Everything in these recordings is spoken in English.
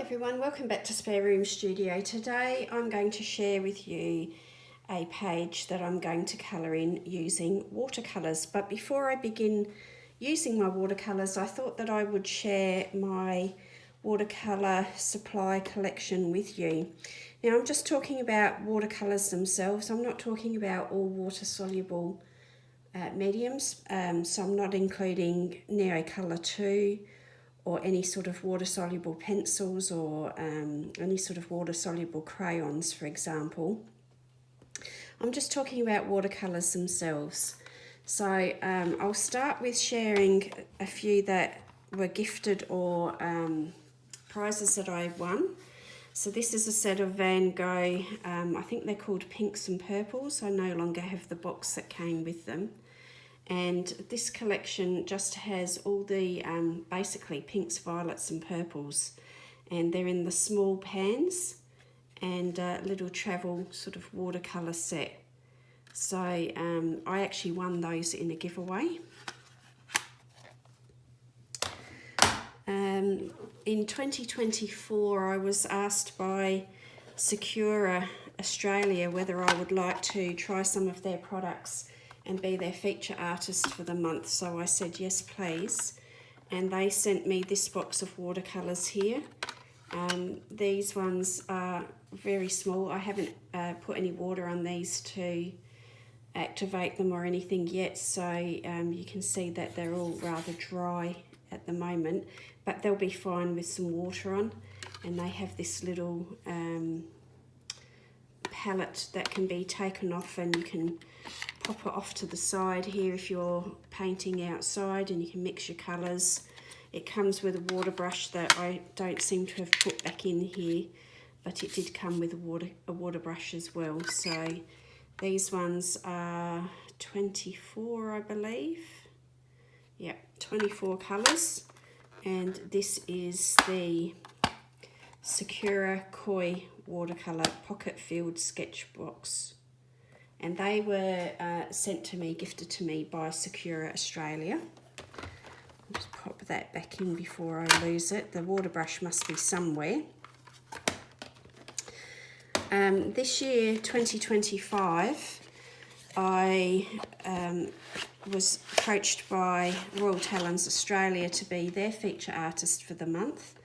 everyone, welcome back to Spare Room Studio. Today I'm going to share with you a page that I'm going to colour in using watercolours. But before I begin using my watercolours, I thought that I would share my watercolour supply collection with you. Now I'm just talking about watercolours themselves. I'm not talking about all water soluble mediums, so I'm not including Nero Colour 2 or any sort of water-soluble pencils or any sort of water-soluble crayons, for example. I'm just talking about watercolours themselves. So I'll start with sharing a few that were gifted or prizes that I won. So this is a set of Van Gogh, I think they're called Pinks and Purples. I no longer have the box that came with them. And this collection just has all the basically pinks, violets and purples, and they're in the small pans and little travel sort of watercolour set. So I actually won those in a giveaway. In 2024 I was asked by Sakura Australia whether I would like to try some of their products and be their feature artist for the month, so I said yes please, and they sent me this box of watercolours here. These ones are very small. I haven't put any water on these to activate them or anything yet, so you can see that they're all rather dry at the moment, but they'll be fine with some water on. And they have this little palette that can be taken off, and you can pop it off to the side here if you're painting outside, and you can mix your colours. It comes with a water brush that I don't seem to have put back in here, but it did come with a water brush as well. So these ones are 24, I believe. Yeah, 24 colours, and this is the Sakura Koi watercolour pocket filled sketch box, and they were sent to me, gifted to me by Sakura Australia. I'll just pop that back in before I lose it. The water brush must be somewhere. This year, 2025, I was approached by Royal Talons Australia to be their feature artist for the month,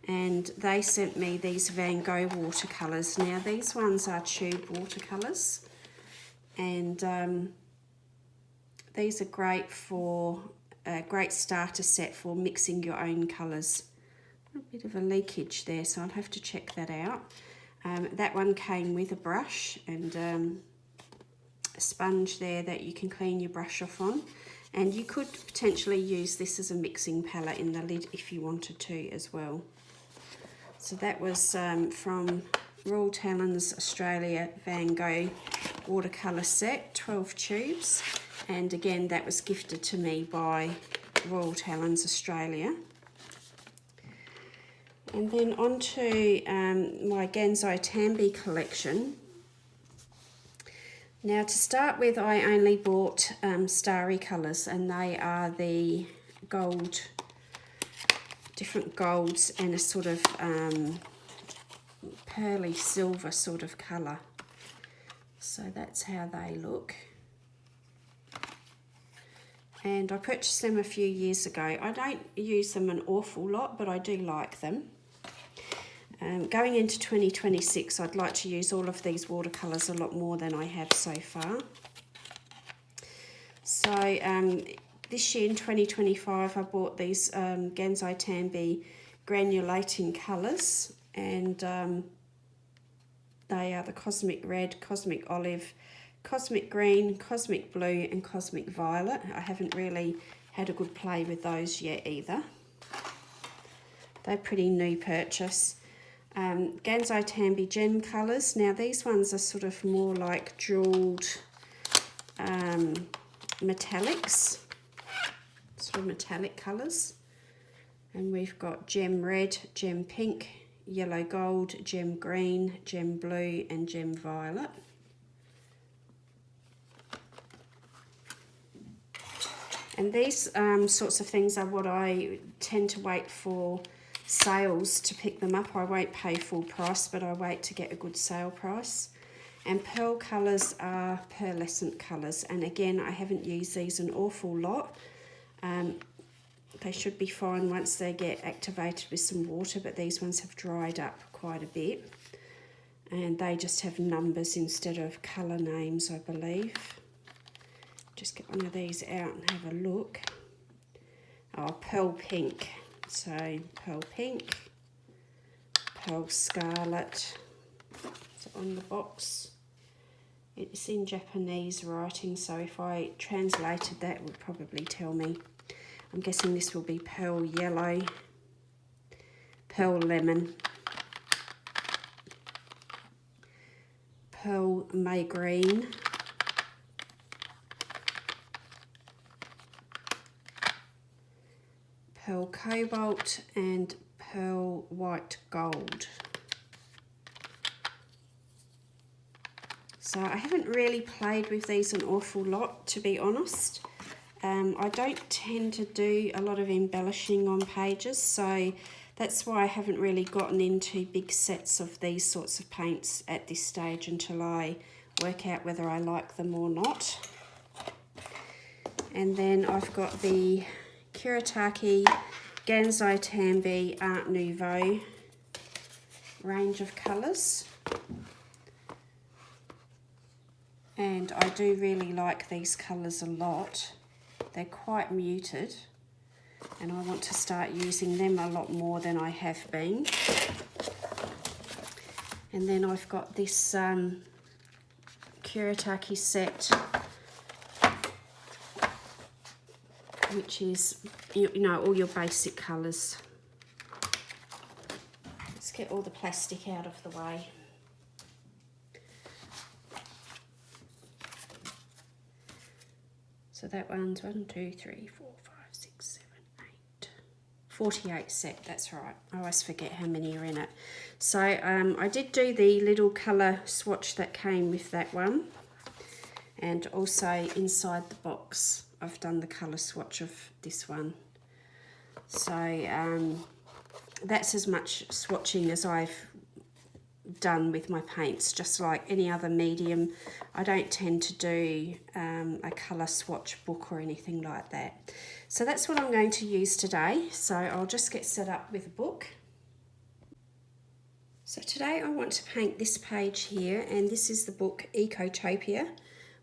and they sent me these Van Gogh watercolours. Now these ones are tube watercolours, and these are great for a great starter set for mixing your own colours. A bit of a leakage there, so I'll have to check that out. That one came with a brush and a sponge there that you can clean your brush off on, and you could potentially use this as a mixing palette in the lid if you wanted to as well. So that was from Royal Talons Australia Van Gogh watercolour set, 12 tubes, and again that was gifted to me by Royal Talons Australia. And then on to my Gansai Tambi collection. Now to start with, I only bought starry colours, and they are the gold, different golds and a sort of pearly silver sort of colour. So that's how they look. And I purchased them a few years ago. I don't use them an awful lot, but I do like them. Going into 2026, I'd like to use all of these watercolours a lot more than I have so far. So this year in 2025, I bought these Gansai Tambi granulating colours, and they are the Cosmic Red, Cosmic Olive, Cosmic Green, Cosmic Blue and Cosmic Violet. I haven't really had a good play with those yet either. They're pretty new purchase. Gansai Tambi Gem colours. Now these ones are sort of more like jewelled metallics, sort of metallic colours. And we've got Gem Red, Gem Pink, Yellow Gold, Gem Green, Gem Blue and Gem Violet. And these sorts of things are what I tend to wait for sales to pick them up. I won't pay full price, but I wait to get a good sale price. And pearl colours are pearlescent colours, and again, I haven't used these an awful lot. They should be fine once they get activated with some water, but these ones have dried up quite a bit. And they just have numbers instead of colour names, I believe. Just get one of these out and have a look. Oh, pearl pink. So, pearl pink, pearl scarlet. So on the box, it's in Japanese writing, so if I translated that, it would probably tell me. I'm guessing this will be pearl yellow, pearl lemon, pearl may green, pearl cobalt, and pearl white gold. So I haven't really played with these an awful lot, to be honest. I don't tend to do a lot of embellishing on pages, so that's why I haven't really gotten into big sets of these sorts of paints at this stage until I work out whether I like them or not. And then I've got the Ecotopia Gansai Tambi Art Nouveau range of colours. And I do really like these colours a lot. They're quite muted, and I want to start using them a lot more than I have been. And then I've got this Ecotopia set, which is, you know, all your basic colours. Let's get all the plastic out of the way. So that one's 1, 2, 3, 4, 5, 6, 7, 8, 48 set, that's right. I always forget how many are in it. So I did do the little colour swatch that came with that one. And also inside the box, I've done the colour swatch of this one. So that's as much swatching as I've done with my paints. Just like any other medium, I don't tend to do a colour swatch book or anything like that. So that's what I'm going to use today. So I'll just get set up with a book. So today I want to paint this page here, and this is the book Ecotopia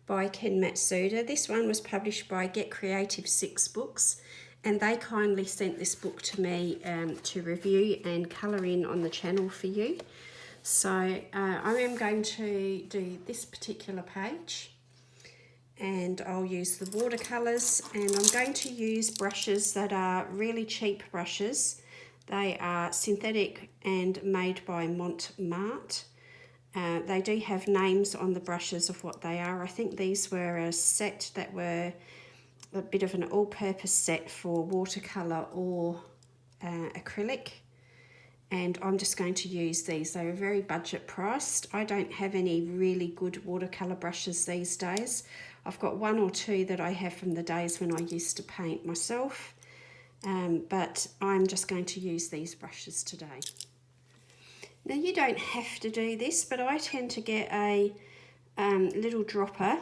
by Ken Matsuda. This one was published by Get Creative 6 Books, and they kindly sent this book to me to review and colour in on the channel for you. So I am going to do this particular page, and I'll use the watercolours, and I'm going to use brushes that are really cheap brushes. They are synthetic and made by Montmartre. They do have names on the brushes of what they are. I think these were a set that were a bit of an all-purpose set for watercolour or acrylic. And I'm just going to use these. They are very budget priced. I don't have any really good watercolour brushes these days. I've got one or two that I have from the days when I used to paint myself, but I'm just going to use these brushes today. Now you don't have to do this, but I tend to get a little dropper,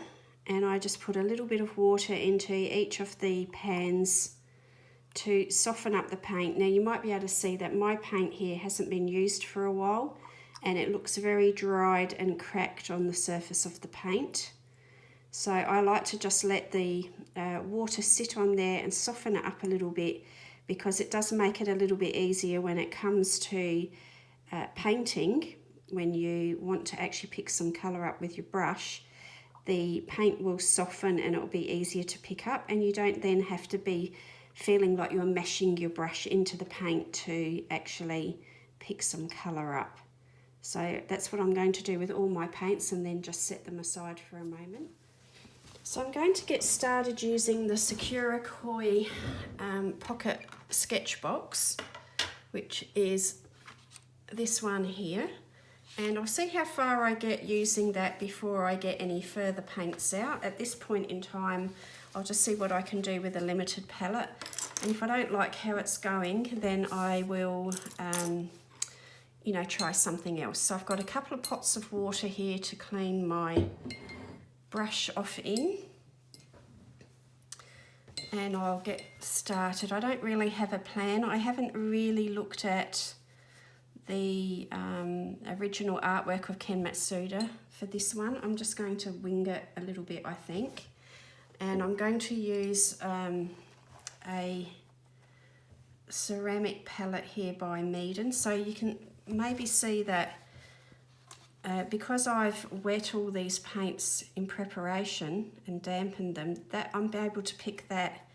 and I just put a little bit of water into each of the pans to soften up the paint. Now you might be able to see that my paint here hasn't been used for a while, and it looks very dried and cracked on the surface of the paint. So I like to just let the water sit on there and soften it up a little bit, because it does make it a little bit easier when it comes to painting. When you want to actually pick some colour up with your brush, the paint will soften and it will be easier to pick up, and you don't then have to be feeling like you're mashing your brush into the paint to actually pick some colour up. So that's what I'm going to do with all my paints, and then just set them aside for a moment. So I'm going to get started using the Sakura Koi pocket sketch box, which is this one here. And I'll see how far I get using that before I get any further paints out. At this point in time, I'll just see what I can do with a limited palette. And if I don't like how it's going, then I will, you know, try something else. So I've got a couple of pots of water here to clean my brush off in. And I'll get started. I don't really have a plan. I haven't really looked at the original artwork of Ken Matsuda for this one. I'm just going to wing it a little bit, I think. And I'm going to use a ceramic palette here by Meaden. So you can maybe see that because I've wet all these paints in preparation and dampened them, that I'm able to pick that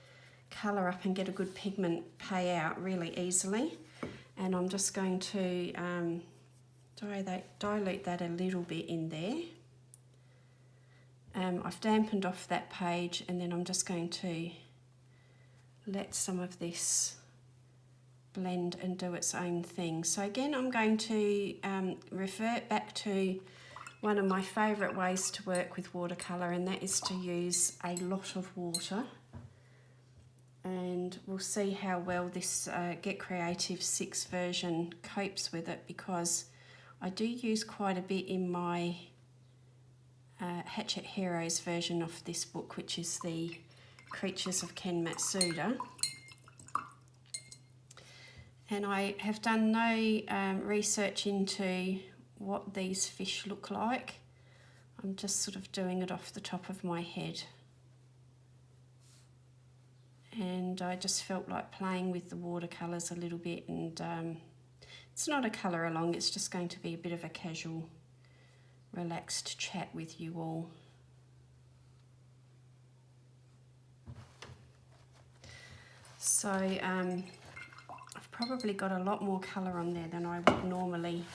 colour up and get a good pigment payout really easily. And I'm just going to dilute that a little bit in there. I've dampened off that page, and then I'm just going to let some of this blend and do its own thing. So again, I'm going to revert back to one of my favourite ways to work with watercolour, and that is to use a lot of water. And we'll see how well this Get Creative 6 version copes with it, because I do use quite a bit in my Hatchet Heroes version of this book, which is the Creatures of Ken Matsuda. And I have done no research into what these fish look like. I'm just sort of doing it off the top of my head. And I just felt like playing with the watercolours a little bit, and it's not a colour along, it's just going to be a bit of a casual, relaxed chat with you all. So I've probably got a lot more colour on there than I would normally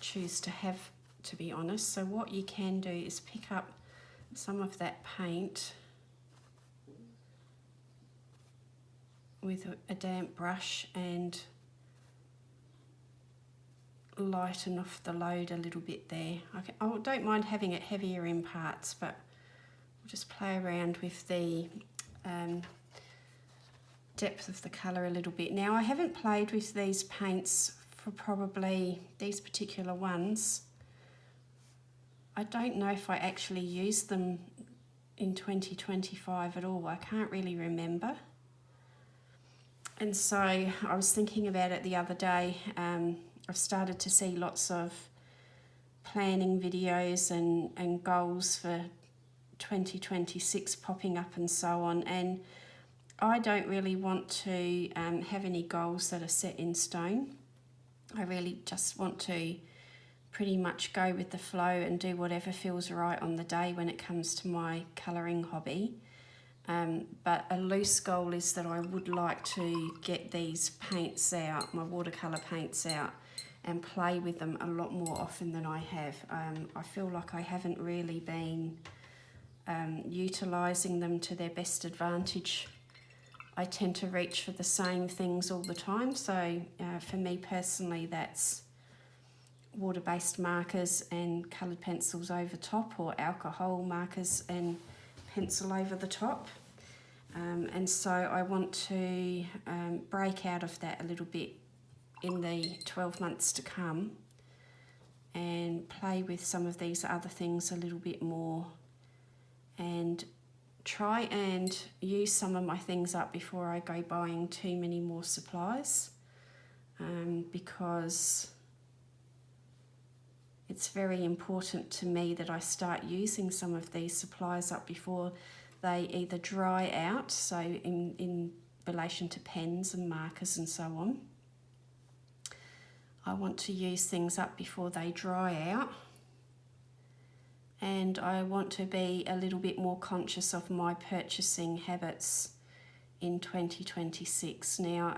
choose to have, to be honest. So what you can do is pick up some of that paint with a damp brush and lighten off the load a little bit there. I don't mind having it heavier in parts, but we'll just play around with the depth of the colour a little bit. Now, I haven't played with these paints for probably these particular ones. I don't know if I actually used them in 2025 at all. I can't really remember. And so I was thinking about it the other day. I've started to see lots of planning videos and goals for 2026 popping up and so on. And I don't really want to have any goals that are set in stone. I really just want to pretty much go with the flow and do whatever feels right on the day when it comes to my colouring hobby. But a loose goal is that I would like to get these paints out, my watercolour paints out, and play with them a lot more often than I have. I feel like I haven't really been utilising them to their best advantage. I tend to reach for the same things all the time. So for me personally, that's water-based markers and coloured pencils over top, or alcohol markers and pencil over the top. And so I want to break out of that a little bit in the 12 months to come and play with some of these other things a little bit more, and try and use some of my things up before I go buying too many more supplies, because it's very important to me that I start using some of these supplies up before they either dry out, so in relation to pens and markers and so on. I want to use things up before they dry out, and I want to be a little bit more conscious of my purchasing habits in 2026. Now,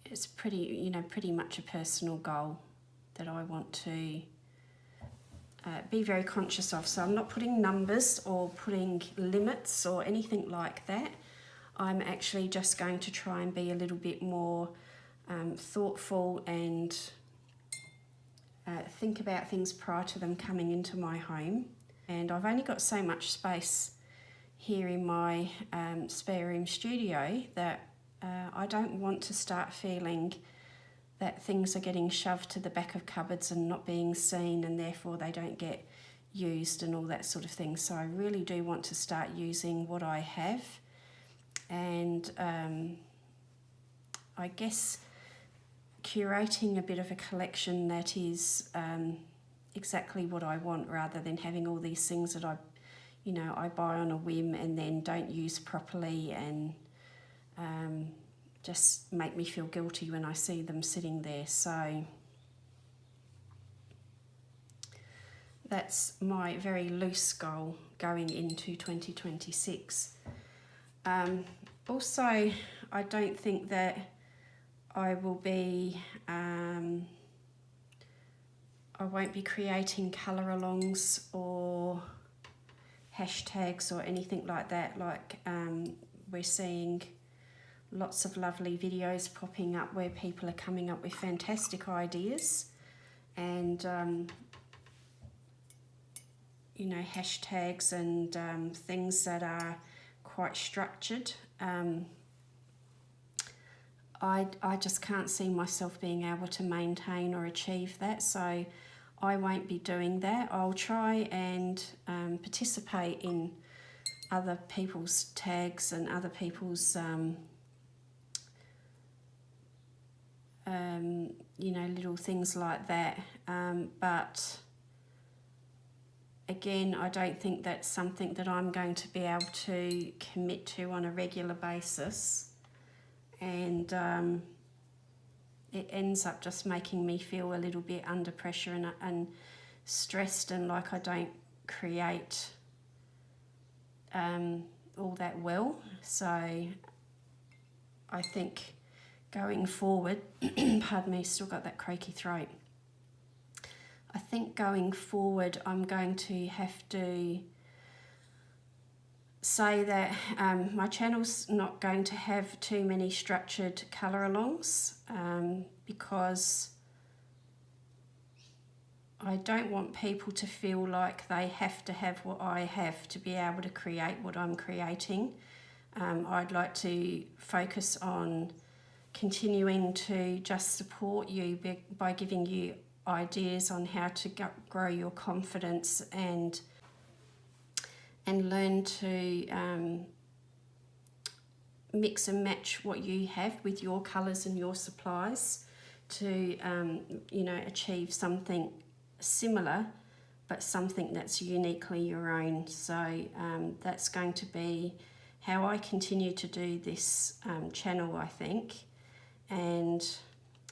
it's pretty much a personal goal that I want to be very conscious of. So I'm not putting numbers or putting limits or anything like that. I'm actually just going to try and be a little bit more thoughtful and think about things prior to them coming into my home. And I've only got so much space here in my spare room studio that I don't want to start feeling that things are getting shoved to the back of cupboards and not being seen, and therefore they don't get used and all that sort of thing. So I really do want to start using what I have, and I guess curating a bit of a collection that is exactly what I want, rather than having all these things that I buy on a whim and then don't use properly, and just make me feel guilty when I see them sitting there. So that's my very loose goal going into 2026. Also, I don't think that I will be, I won't be creating colour alongs or hashtags or anything like that. Like we're seeing lots of lovely videos popping up where people are coming up with fantastic ideas, and hashtags and things that are quite structured. I just can't see myself being able to maintain or achieve that, so I won't be doing that. I'll try and participate in other people's tags and other people's little things like that, but again, I don't think that's something that I'm going to be able to commit to on a regular basis, and it ends up just making me feel a little bit under pressure and stressed, and like I don't create all that well. So I think going forward, pardon me, still got that croaky throat. I think going forward I'm going to have to say that my channel's not going to have too many structured colour alongs, because I don't want people to feel like they have to have what I have to be able to create what I'm creating. I'd like to focus on continuing to just support you by giving you ideas on how to grow your confidence and learn to mix and match what you have with your colours and your supplies to achieve something similar, but something that's uniquely your own. So that's going to be how I continue to do this channel, I think. And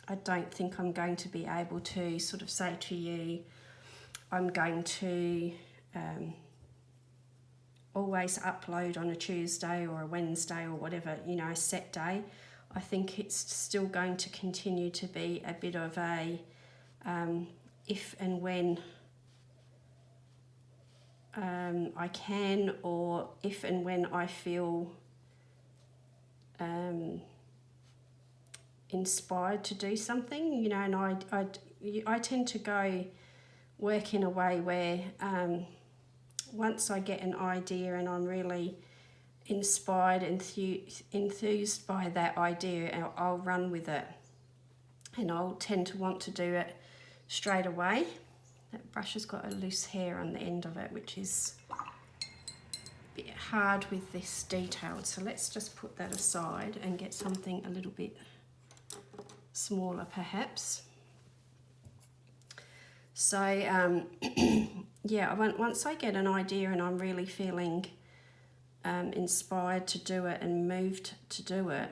I don't think I'm going to be able to sort of say to you, I'm going to always upload on a Tuesday or a Wednesday or whatever, a set day. I think it's still going to continue to be a bit of a if and when I can, or if and when I feel inspired to do something, and I tend to go work in a way where once I get an idea and I'm really inspired, enthused by that idea, I'll run with it, and I'll tend to want to do it straight away. That brush has got a loose hair on the end of it, which is a bit hard with this detailed, so let's just put that aside and get something a little bit smaller perhaps. So yeah, once I get an idea and I'm really feeling inspired to do it and moved to do it,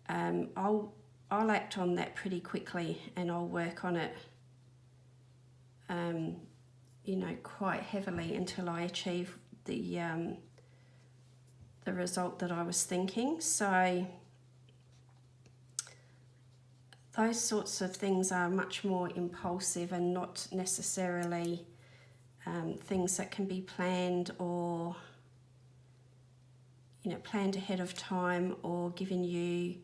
I'll act on that pretty quickly, and I'll work on it quite heavily until I achieve the result that I was thinking. So those sorts of things are much more impulsive and not necessarily things that can be planned or planned ahead of time or given you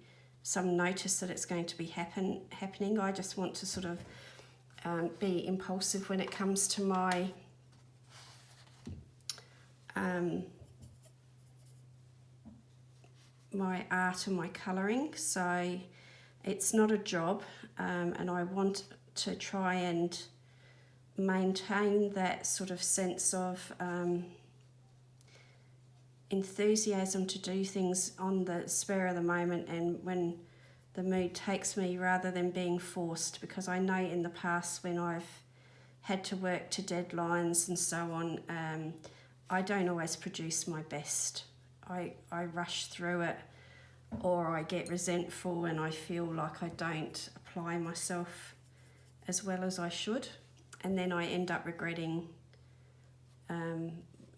some notice that it's going to be happening. I just want to sort of be impulsive when it comes to my my art and my colouring, so it's not a job, and I want to try and maintain that sort of sense of enthusiasm to do things on the spur of the moment and when the mood takes me, rather than being forced, because I know in the past when I've had to work to deadlines and so on, I don't always produce my best. I rush through it, or I get resentful and I feel like I don't apply myself as well as I should, and then I end up regretting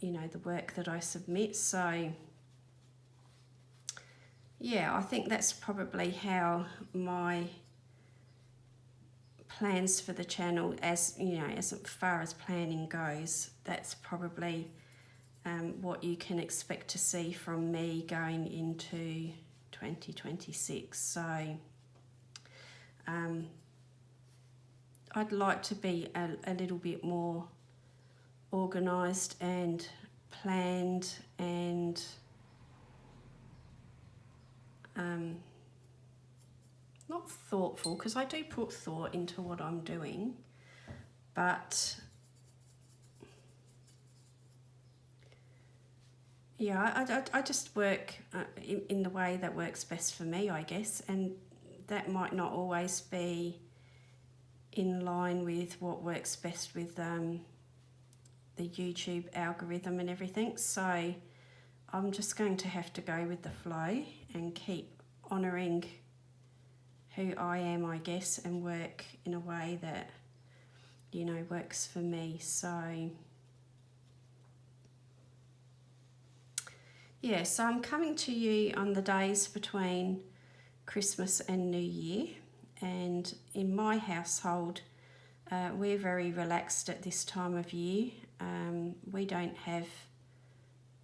you know, the work that I submit. So yeah, I think that's probably how my plans for the channel, as you know, as far as planning goes, that's probably what you can expect to see from me going into 2026. So I'd like to be a little bit more organised and planned and not thoughtful, because I do put thought into what I'm doing, but yeah, I just work in the way that works best for me, I guess, and that might not always be in line with what works best with the YouTube algorithm and everything. So I'm just going to have to go with the flow and keep honouring who I am, I guess, and work in a way that, you know, works for me. So yeah, so I'm coming to you on the days between Christmas and New Year, and in my household we're very relaxed at this time of year. We don't have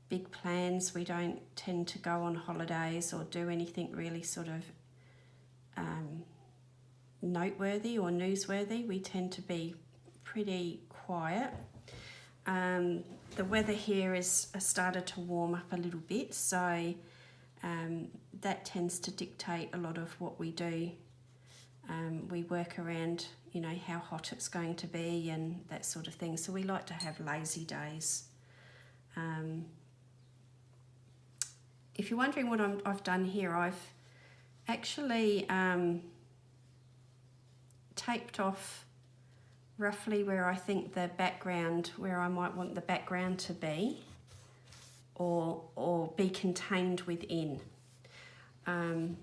big plans, we don't tend to go on holidays or do anything really sort of noteworthy or newsworthy. We tend to be pretty quiet. The weather here has started to warm up a little bit, so that tends to dictate a lot of what we do. We work around, you know, how hot it's going to be and that sort of thing, so we like to have lazy days. If you're wondering what I've done here, I've actually taped off roughly where I think the background, where I might want the background to be, or be contained within. And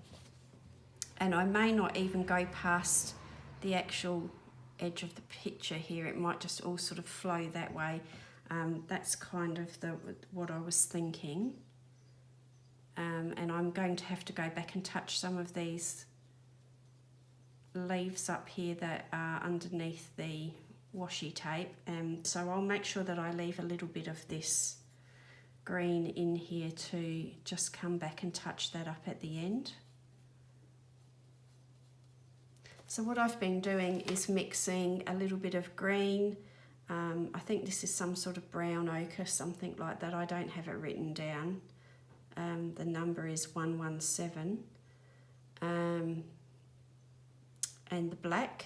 I may not even go past the actual edge of the picture here. It might just all sort of flow that way. That's kind of what I was thinking. And I'm going to have to go back and touch some of these leaves up here that are underneath the washi tape, so I'll make sure that I leave a little bit of this green in here to just come back and touch that up at the end. So what I've been doing is mixing a little bit of green, I think this is some sort of brown ochre, something like that, I don't have it written down. The number is 117, and the black,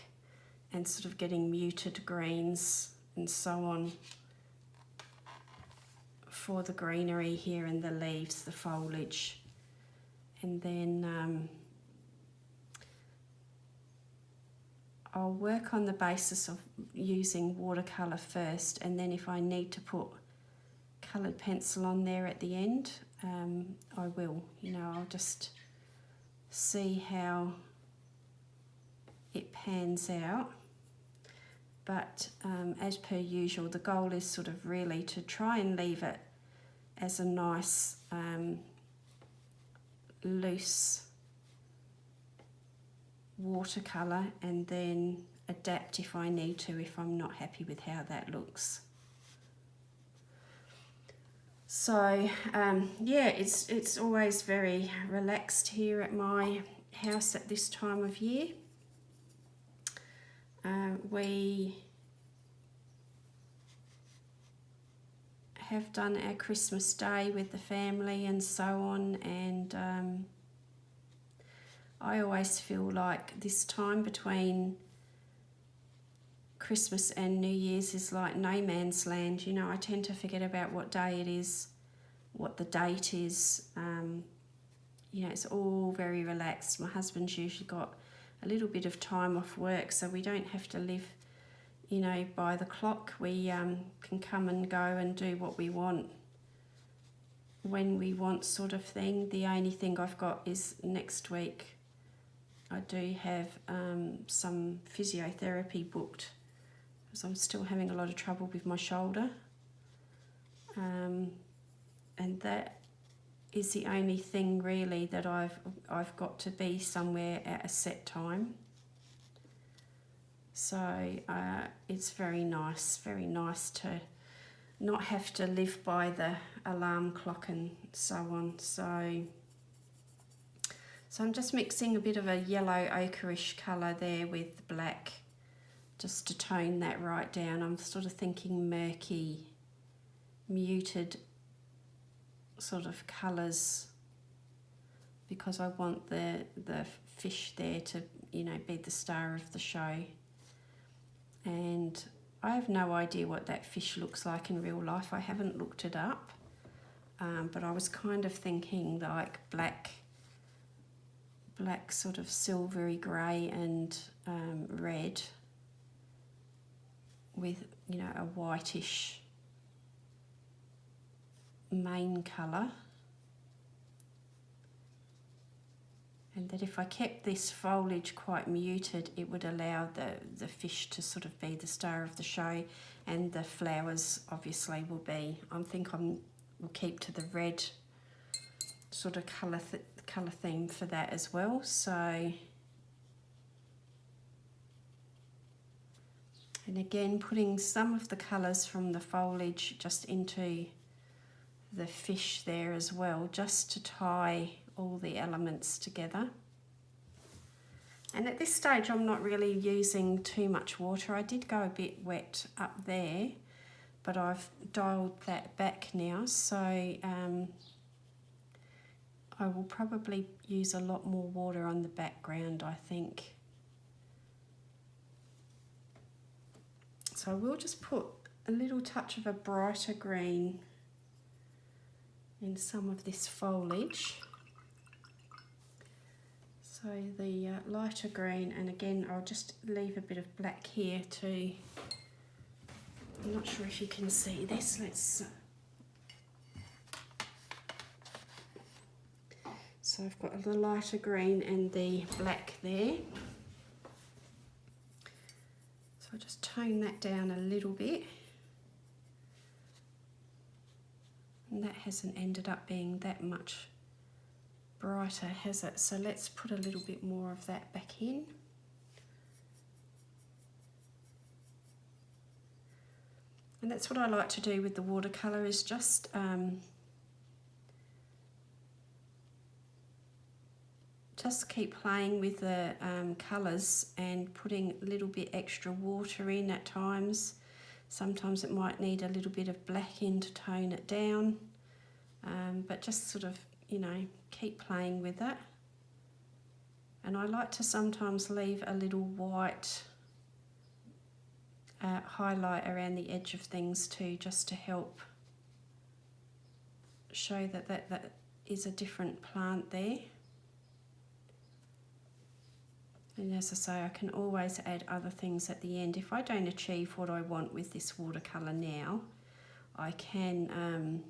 and sort of getting muted greens and so on for the greenery here and the leaves, the foliage. And then I'll work on the basis of using watercolour first, and then if I need to put coloured pencil on there at the end, I will. You know, I'll just see how it pans out. But as per usual, the goal is sort of really to try and leave it as a nice loose watercolour, and then adapt if I need to, if I'm not happy with how that looks. So yeah, it's always very relaxed here at my house at this time of year. We have done our Christmas Day with the family and so on, and I always feel like this time between Christmas and New Year's is like no man's land. You know, I tend to forget about what day it is, what the date is. You know, it's all very relaxed. My husband's usually got a little bit of time off work, so we don't have to live, you know, by the clock. We can come and go and do what we want when we want, sort of thing. The only thing I've got is next week I do have some physiotherapy booked, because I'm still having a lot of trouble with my shoulder, and that is the only thing really that I've got to be somewhere at a set time. So it's very nice to not have to live by the alarm clock and so on. So I'm just mixing a bit of a yellow ochreish colour there with black, just to tone that right down. I'm sort of thinking murky, muted sort of colours, because I want the fish there to, you know, be the star of the show. And I have no idea what that fish looks like in real life. I haven't looked it up, but I was kind of thinking like black sort of silvery grey and red with, you know, a whitish main colour, and that if I kept this foliage quite muted, it would allow the fish to sort of be the star of the show, and the flowers obviously will be, we'll keep to the red sort of colour theme for that as well. So, and again, putting some of the colours from the foliage just into the fish there as well, just to tie all the elements together. And at this stage I'm not really using too much water. I did go a bit wet up there, but I've dialed that back now, so I will probably use a lot more water on the background, I think. So I will just put a little touch of a brighter green in some of this foliage. So the lighter green, and again I'll just leave a bit of black here too. I'm not sure if you can see this. So I've got the lighter green and the black there. So I'll just tone that down a little bit. And that hasn't ended up being that much brighter, has it? So let's put a little bit more of that back in. And that's what I like to do with the watercolour, is just keep playing with the colours and putting a little bit extra water in at times. Sometimes it might need a little bit of black in to tone it down, but just sort of, you know, keep playing with it. And I like to sometimes leave a little white highlight around the edge of things too, just to help show that is a different plant there. And as I say, I can always add other things at the end. If I don't achieve what I want with this watercolour now, I can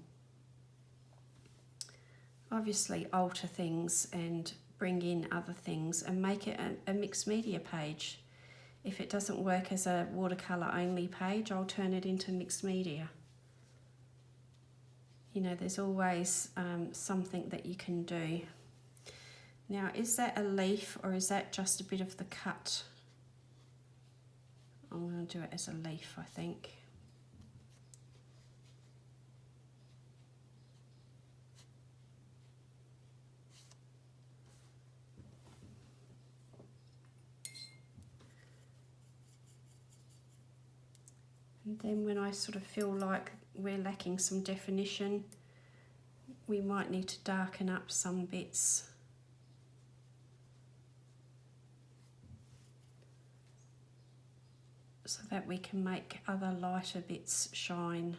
obviously alter things and bring in other things and make it a mixed media page. If it doesn't work as a watercolour only page, I'll turn it into mixed media. You know, there's always something that you can do. Now, is that a leaf or is that just a bit of the cut? I'm going to do it as a leaf, I think. And then when I sort of feel like we're lacking some definition. We might need to darken up some bits. So that we can make other lighter bits shine.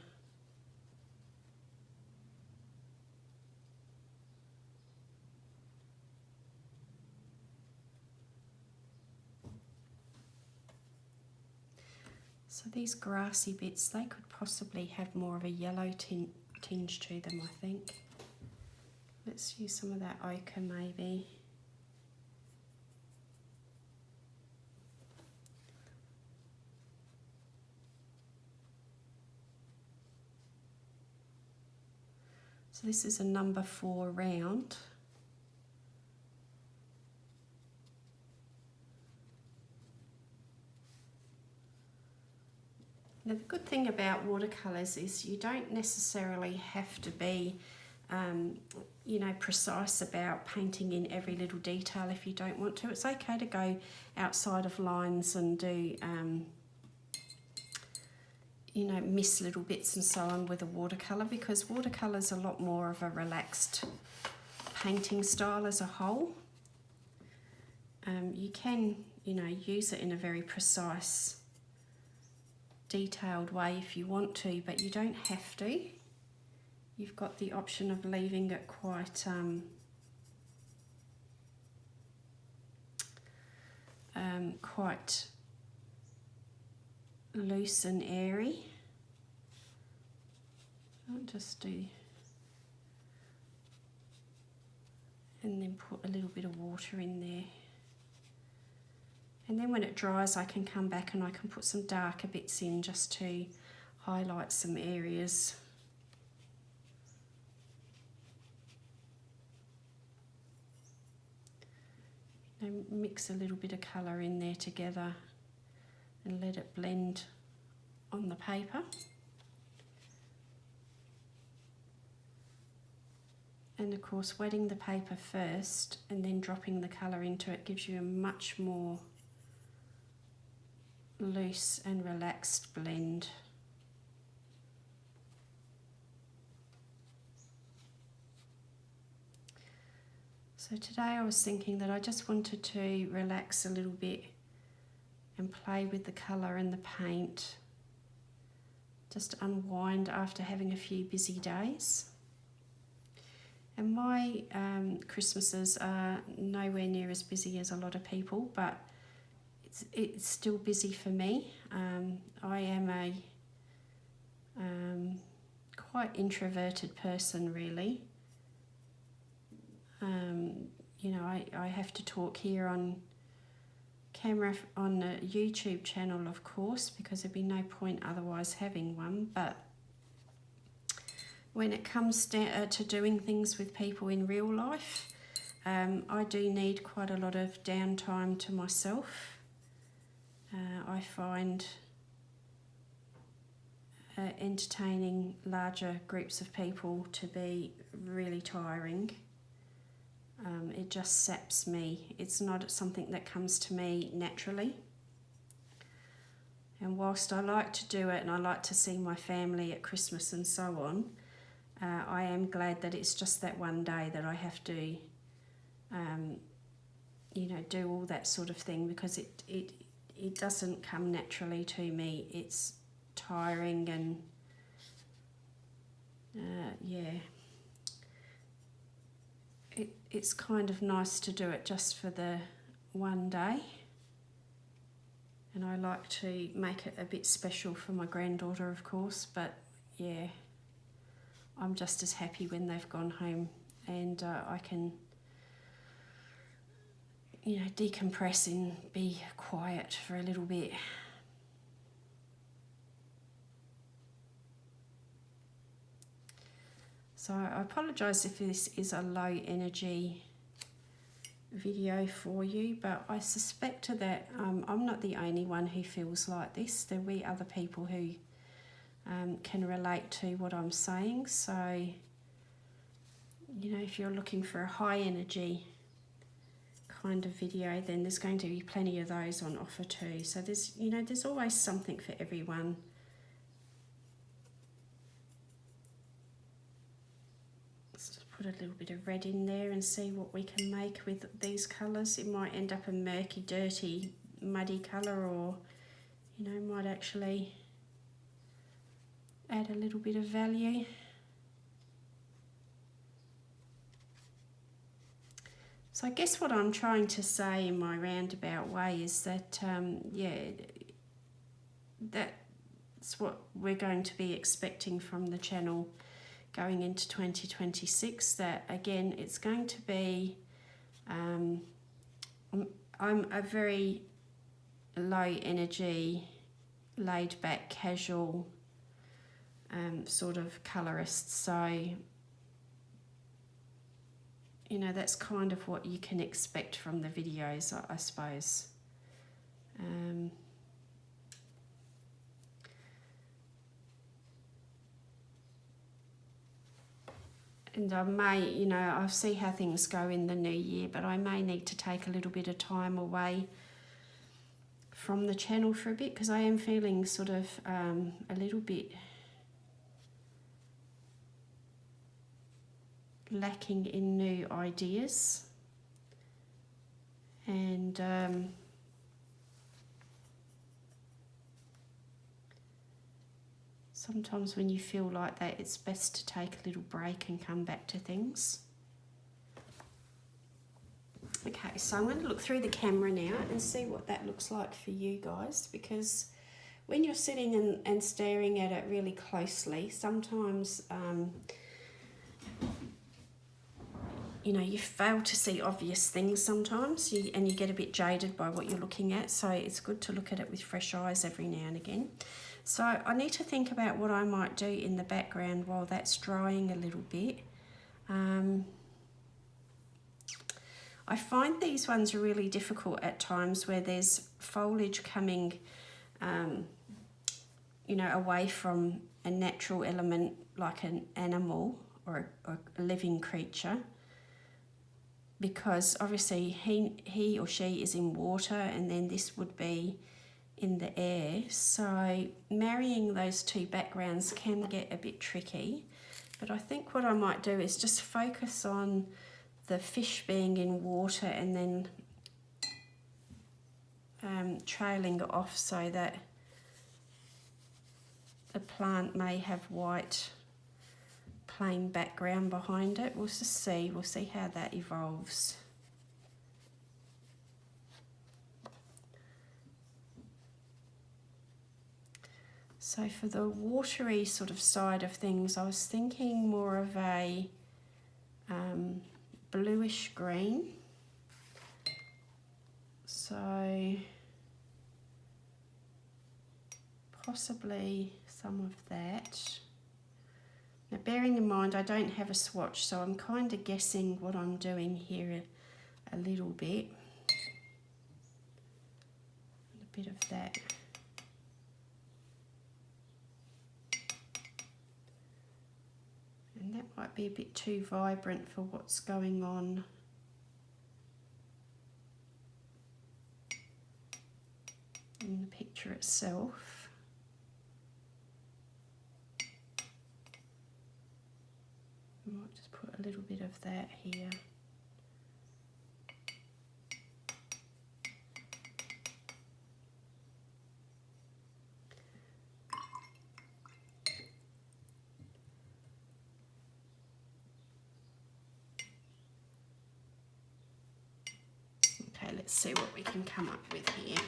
So these grassy bits, they could possibly have more of a yellow tinge to them, I think. Let's use some of that ochre maybe. So this is a number 4 round. Now, the good thing about watercolours is you don't necessarily have to be, you know, precise about painting in every little detail if you don't want to. It's okay to go outside of lines and do, you know, miss little bits and so on with a watercolour, because watercolour's a lot more of a relaxed painting style as a whole. You can, you know, use it in a very precise, detailed way if you want to, but you don't have to. You've got the option of leaving it quite quite loose and airy. I'll just do, and then put a little bit of water in there. And then when it dries, I can come back and I can put some darker bits in just to highlight some areas. And mix a little bit of colour in there together and let it blend on the paper. And of course, wetting the paper first and then dropping the colour into it gives you a much more loose and relaxed blend. So today I was thinking that I just wanted to relax a little bit and play with the colour and the paint, just unwind after having a few busy days. And my Christmases are nowhere near as busy as a lot of people, but it's still busy for me. I am a quite introverted person, really. You know, I have to talk here on camera on a YouTube channel, of course, because there'd be no point otherwise having one. But when it comes to doing things with people in real life, I do need quite a lot of downtime to myself. I find entertaining larger groups of people to be really tiring. It just saps me. It's not something that comes to me naturally. And whilst I like to do it and I like to see my family at Christmas and so on, I am glad that it's just that one day that I have to, you know, do all that sort of thing, because it doesn't come naturally to me. It's tiring and yeah. It's kind of nice to do it just for the one day. And I like to make it a bit special for my granddaughter, of course, but yeah, I'm just as happy when they've gone home and I can, you know, decompress and be quiet for a little bit. So I apologise if this is a low energy video for you, but I suspect that I'm not the only one who feels like this. There'll be other people who can relate to what I'm saying. So, you know, if you're looking for a high energy kind of video, then there's going to be plenty of those on offer too. So there's, you know, there's always something for everyone. put a little bit of red in there and see what we can make with these colours. It might end up a murky, dirty, muddy colour, or, you know, might actually add a little bit of value. So I guess what I'm trying to say in my roundabout way is that, yeah, that's what we're going to be expecting from the channel going into 2026. That again, it's going to be, I'm a very low energy, laid back, casual sort of colorist. So, you know, that's kind of what you can expect from the videos, I suppose. And I may, you know, I'll see how things go in the new year, but I may need to take a little bit of time away from the channel for a bit, because I am feeling sort of a little bit lacking in new ideas. And sometimes when you feel like that, it's best to take a little break and come back to things. Okay, so I'm going to look through the camera now and see what that looks like for you guys, because when you're sitting and staring at it really closely, sometimes you know, you fail to see obvious things sometimes, and you get a bit jaded by what you're looking at, so it's good to look at it with fresh eyes every now and again. So I need to think about what I might do in the background while that's drying a little bit. I find these ones are really difficult at times where there's foliage coming, you know, away from a natural element like an animal or a living creature, because obviously he or she is in water, and then this would be in the air. So marrying those two backgrounds can get a bit tricky, but I think what I might do is just focus on the fish being in water and then trailing it off so that the plant may have white plain background behind it. We'll see how that evolves. So for the watery sort of side of things, I was thinking more of a bluish green. So possibly some of that. Now bearing in mind I don't have a swatch, so I'm kind of guessing what I'm doing here a little bit. A bit of that. And that might be a bit too vibrant for what's going on in the picture itself. I might just put a little bit of that here. Okay, let's see what we can come up with here.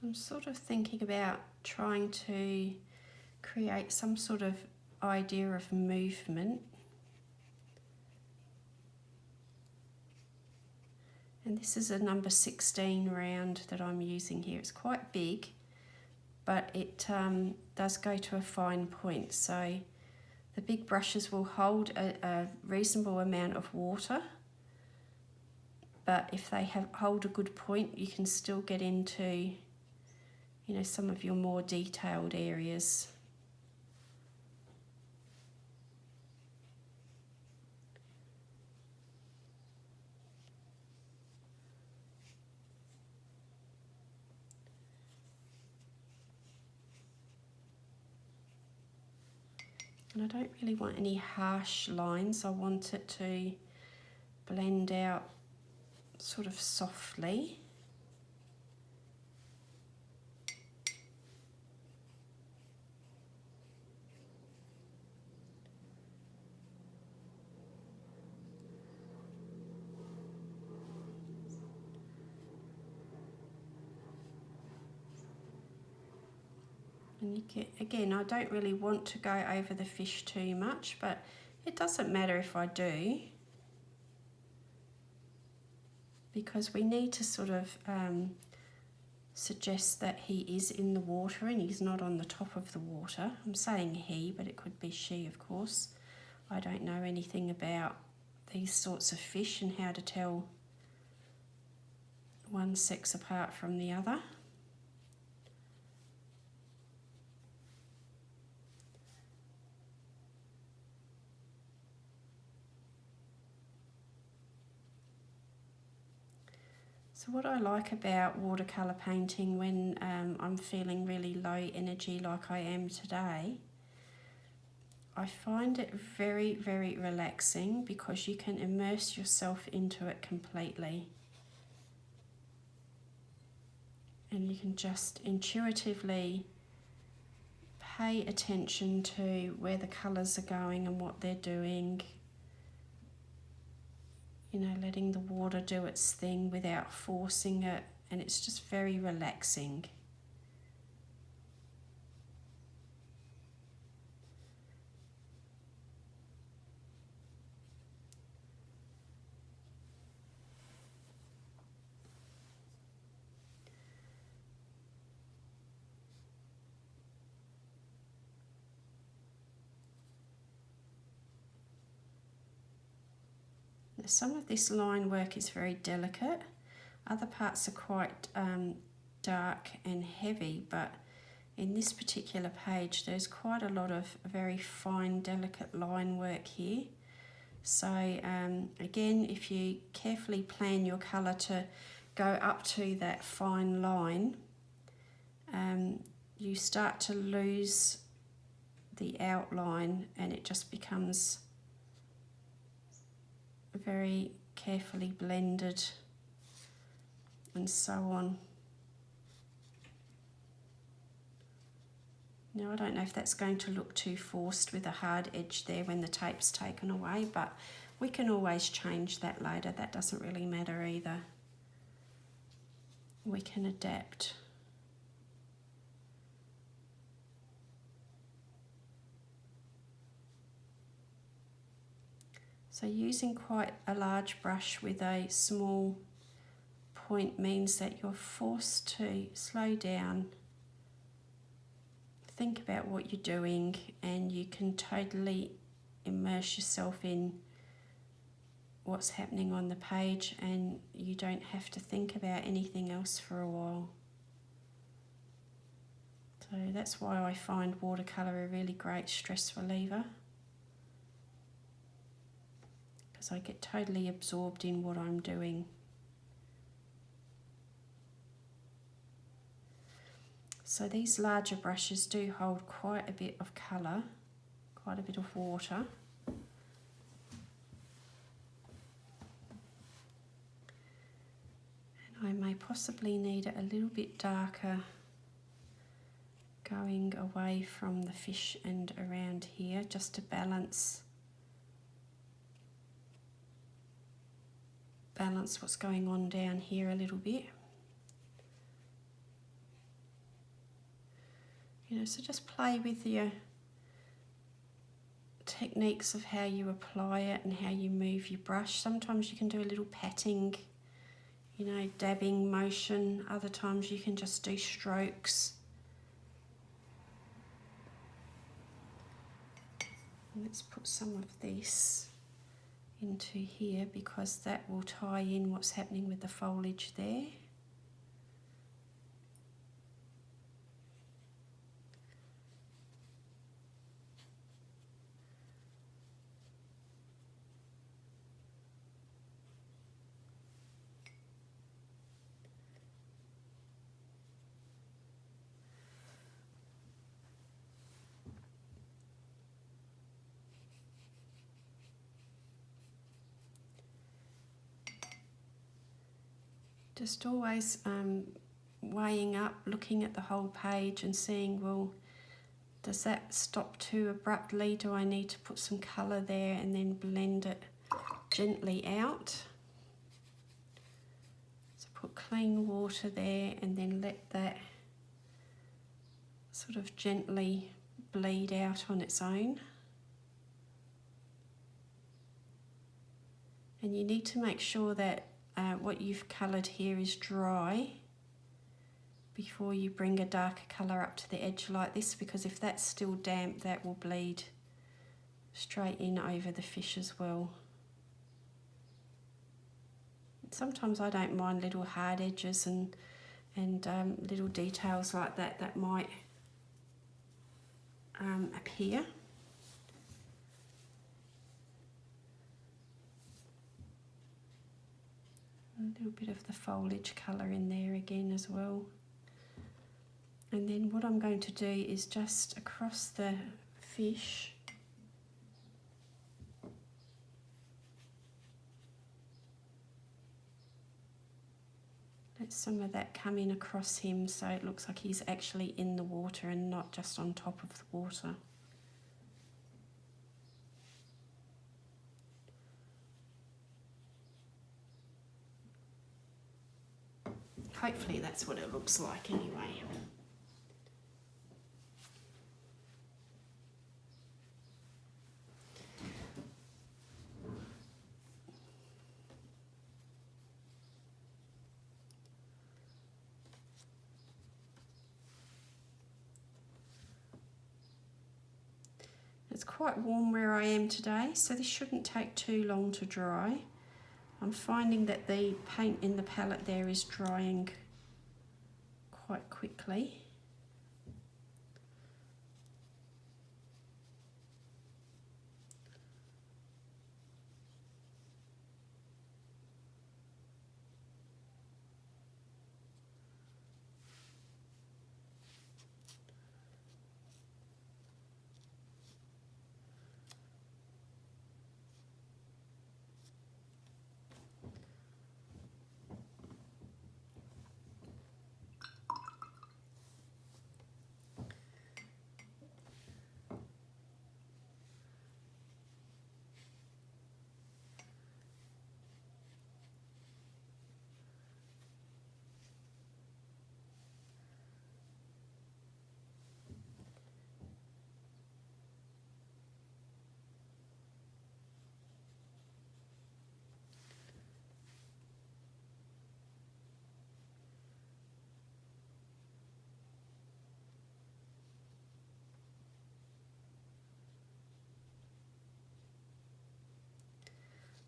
I'm sort of thinking about trying to create some sort of idea of movement. And this is a number 16 round that I'm using here. It's quite big, but it does go to a fine point. So the big brushes will hold a reasonable amount of water, but if they hold a good point, you can still get into, you know, some of your more detailed areas. And I don't really want any harsh lines. I want it to blend out sort of softly. And you get, again, I don't really want to go over the fish too much, but it doesn't matter if I do, because we need to sort of suggest that he is in the water and he's not on the top of the water. I'm saying he, but it could be she, of course. I don't know anything about these sorts of fish and how to tell one sex apart from the other. So what I like about watercolour painting when I'm feeling really low energy like I am today, I find it very, very relaxing because you can immerse yourself into it completely. And you can just intuitively pay attention to where the colours are going and what they're doing. You know, letting the water do its thing without forcing it, and it's just very relaxing. Some of this line work is very delicate, other parts are quite dark and heavy, but in this particular page there's quite a lot of very fine, delicate line work here. So again, if you carefully plan your colour to go up to that fine line, you start to lose the outline and it just becomes very carefully blended and so on. Now I don't know if that's going to look too forced with a hard edge there when the tape's taken away, but we can always change that later. That doesn't really matter either. We can adapt. So using quite a large brush with a small point means that you're forced to slow down, think about what you're doing, and you can totally immerse yourself in what's happening on the page, and you don't have to think about anything else for a while. So that's why I find watercolour a really great stress reliever, because I get totally absorbed in what I'm doing. So these larger brushes do hold quite a bit of colour, quite a bit of water. And I may possibly need it a little bit darker going away from the fish and around here, just to balance what's going on down here a little bit. You know, so just play with your techniques of how you apply it and how you move your brush. Sometimes you can do a little patting, you know, dabbing motion. Other times you can just do strokes. And let's put some of this into here because that will tie in what's happening with the foliage there. Just always weighing up, looking at the whole page and seeing, well, does that stop too abruptly? Do I need to put some colour there and then blend it gently out? So put clean water there and then let that sort of gently bleed out on its own. And you need to make sure that what you've coloured here is dry before you bring a darker colour up to the edge like this, because if that's still damp, that will bleed straight in over the fish as well. Sometimes I don't mind little hard edges and little details like that that might appear. A little bit of the foliage colour in there again as well. And then what I'm going to do is just across the fish, let some of that come in across him so it looks like he's actually in the water and not just on top of the water. Hopefully that's what it looks like anyway. It's quite warm where I am today, so this shouldn't take too long to dry. I'm finding that the paint in the palette there is drying quite quickly.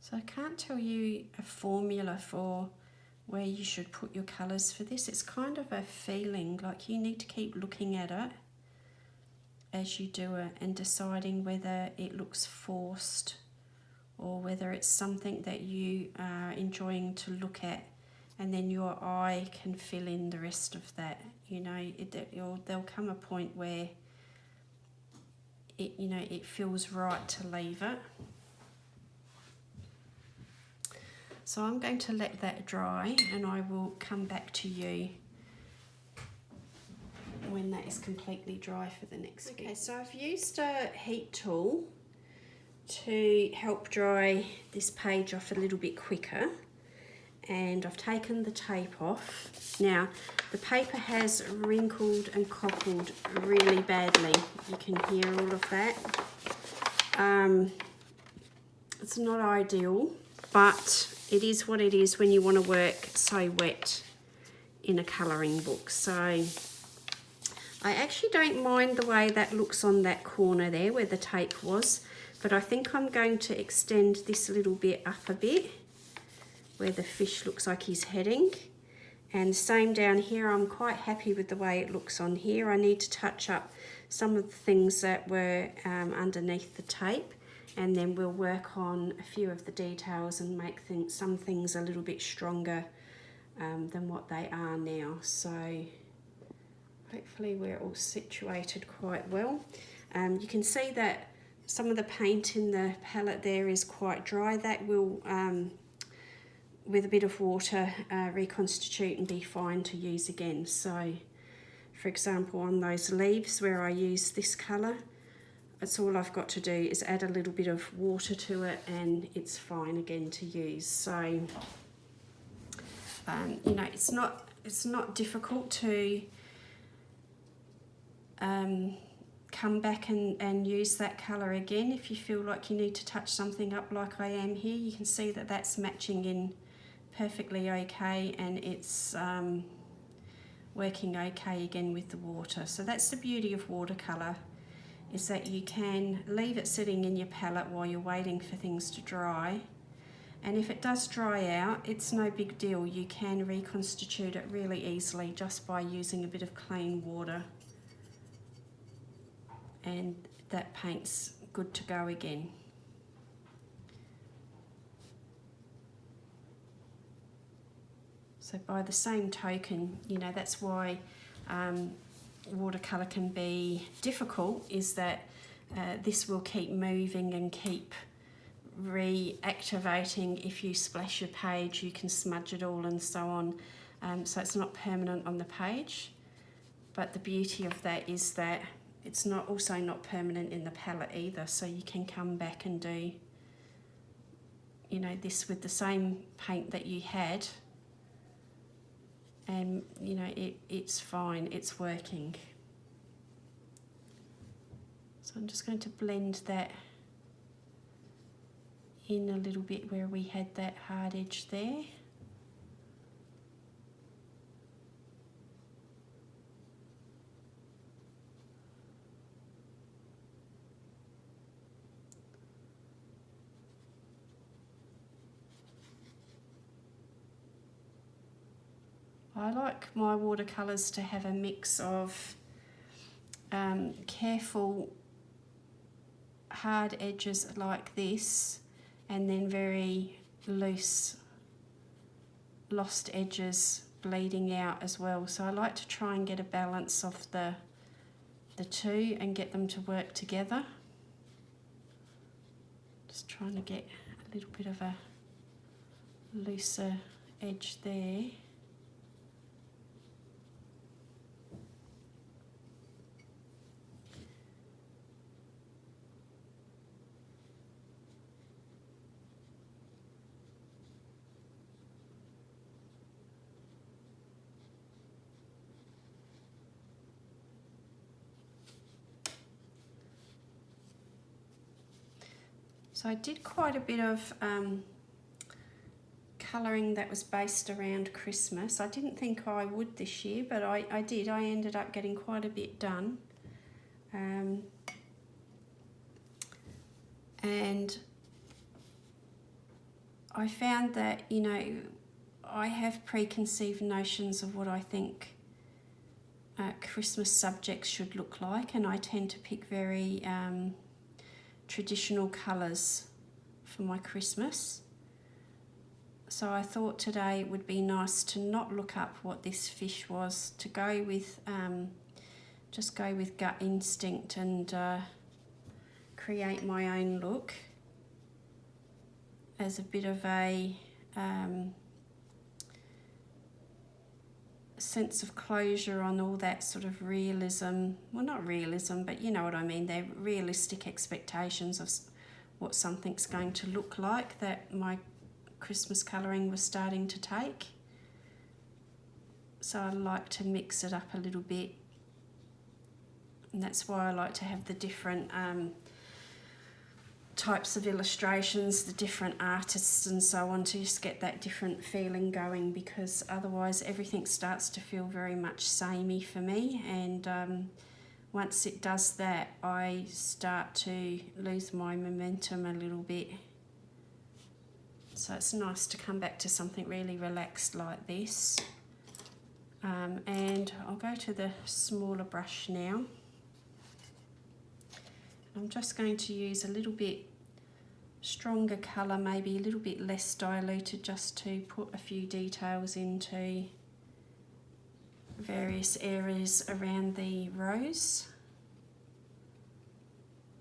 So I can't tell you a formula for where you should put your colours for this. It's kind of a feeling, like you need to keep looking at it as you do it and deciding whether it looks forced or whether it's something that you are enjoying to look at, and then your eye can fill in the rest of that. You know, there'll come a point where it feels right to leave it. So I'm going to let that dry and I will come back to you when that is completely dry for the next bit. Okay, so I've used a heat tool to help dry this page off a little bit quicker, and I've taken the tape off. Now the paper has wrinkled and cockled really badly. You can hear all of that. It's not ideal, but it is what it is when you want to work so wet in a colouring book. So I actually don't mind the way that looks on that corner there where the tape was, but I think I'm going to extend this a little bit up a bit where the fish looks like he's heading. And same down here, I'm quite happy with the way it looks on here. I need to touch up some of the things that were underneath the tape, and then we'll work on a few of the details and make some things a little bit stronger than what they are now. So hopefully we're all situated quite well. You can see that some of the paint in the palette there is quite dry. That will with a bit of water reconstitute and be fine to use again. So for example, on those leaves where I use this colour, that's all I've got to do is add a little bit of water to it and it's fine again to use. So you know, it's not difficult to come back and use that colour again. If you feel like you need to touch something up like I am here, you can see that that's matching in perfectly okay, and it's working okay again with the water. So that's the beauty of watercolour, is that you can leave it sitting in your palette while you're waiting for things to dry, and if it does dry out, it's no big deal. You can reconstitute it really easily just by using a bit of clean water, and that paint's good to go again. So by the same token, you know, that's why watercolour can be difficult, is that this will keep moving and keep reactivating. If you splash your page, you can smudge it all and so on. So it's not permanent on the page, but the beauty of that is that it's also not permanent in the palette either. So you can come back and do, you know, this with the same paint that you had, and you know, it's fine, it's working. So I'm just going to blend that in a little bit where we had that hard edge there. I like my watercolours to have a mix of careful hard edges like this, and then very loose lost edges bleeding out as well. So I like to try and get a balance of the two and get them to work together. Just trying to get a little bit of a looser edge there. So I did quite a bit of colouring that was based around Christmas. I didn't think I would this year, but I did. I ended up getting quite a bit done. And I found that, you know, I have preconceived notions of what I think Christmas subjects should look like, and I tend to pick very traditional colours for my Christmas. So I thought today it would be nice to not look up what this fish was, to go with just go with gut instinct and create my own look as a bit of a sense of closure on all that sort of realism. Well, not realism, but you know what I mean. They're realistic expectations of what something's going to look like that my Christmas colouring was starting to take. So I like to mix it up a little bit, and that's why I like to have the different types of illustrations, the different artists and so on, to just get that different feeling going, because otherwise everything starts to feel very much samey for me, and once it does that I start to lose my momentum a little bit. So it's nice to come back to something really relaxed like this. And I'll go to the smaller brush now. I'm just going to use a little bit stronger colour, maybe a little bit less diluted, just to put a few details into various areas around the rose.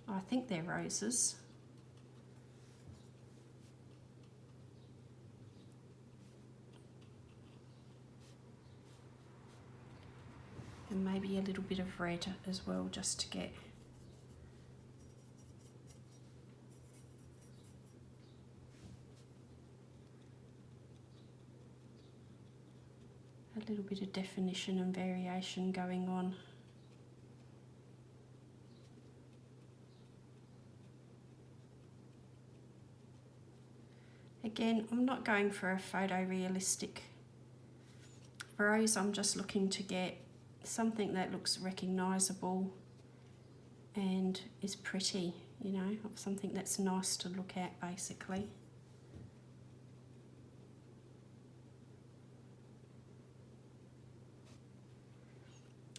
I think they're roses. and maybe a little bit of red as well, just to get a little bit of definition and variation going on. Again, I'm not going for a photorealistic rose, I'm just looking to get something that looks recognisable and is pretty, you know, something that's nice to look at basically.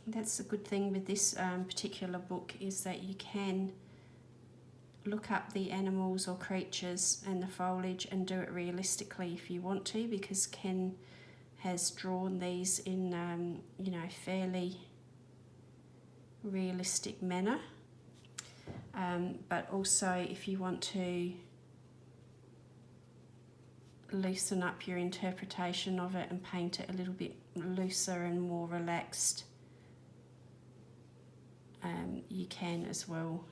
That's the good thing with this particular book, is that you can look up the animals or creatures and the foliage and do it realistically if you want to, because Ken has drawn these in you know, fairly realistic manner. But also if you want to loosen up your interpretation of it and paint it a little bit looser and more relaxed, you can as well.